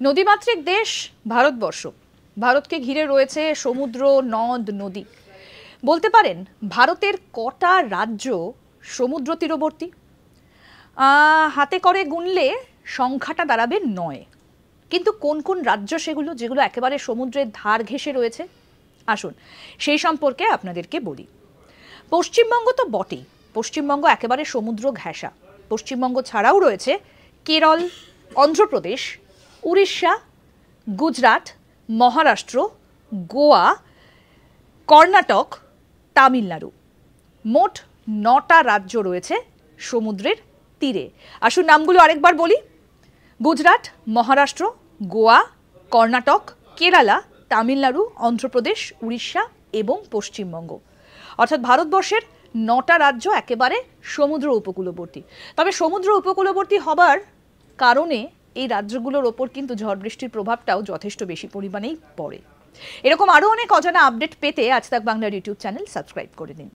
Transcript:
নদীমাতৃক দেশ ভারতবর্ষ। ভারতকে ঘিরে রয়েছে সমুদ্র, নদ, নদী। বলতে পারেন ভারতের কটা রাজ্য সমুদ্র তীরবর্তী? হাতে করে গুনলে সংখ্যাটা দাঁড়াবে ৯। কিন্তু কোন কোন রাজ্য সেগুলো, যেগুলো একেবারে সমুদ্রের ধার ঘেঁষে রয়েছে? আসুন সেই সম্পর্কে আপনাদেরকে বলি। পশ্চিমবঙ্গ তো বটেই, পশ্চিমবঙ্গ একেবারে সমুদ্র ঘেঁষা। পশ্চিমবঙ্গ ছাড়াও রয়েছে কেরল, অন্ধ্রপ্রদেশ, উড়িষ্যা, গুজরাট, মহারাষ্ট্র, গোয়া, কর্ণাটক, তামিলনাড়ু। মোট ৯টা রাজ্য রয়েছে সমুদ্রের তীরে। আসুন নামগুলো আরেকবার বলি। গুজরাট, মহারাষ্ট্র, গোয়া, কর্ণাটক, কেরালা, তামিলনাড়ু, অন্ধ্রপ্রদেশ, উড়িষ্যা এবং পশ্চিমবঙ্গ। অর্থাৎ ভারতবর্ষের ৯টা রাজ্য একেবারে সমুদ্র উপকূলবর্তী। তবে সমুদ্র উপকূলবর্তী হবার কারণে এই রাজ্যগুলোর ওপর কিন্তু ঝড় বৃষ্টির প্রভাবটাও যথেষ্ট বেশি পরিমাণেই পড়ে। এরকম আরও অনেক অজানা আপডেট পেতে আজ তাক বাংলার ইউটিউব চ্যানেল সাবস্ক্রাইব করে দিন।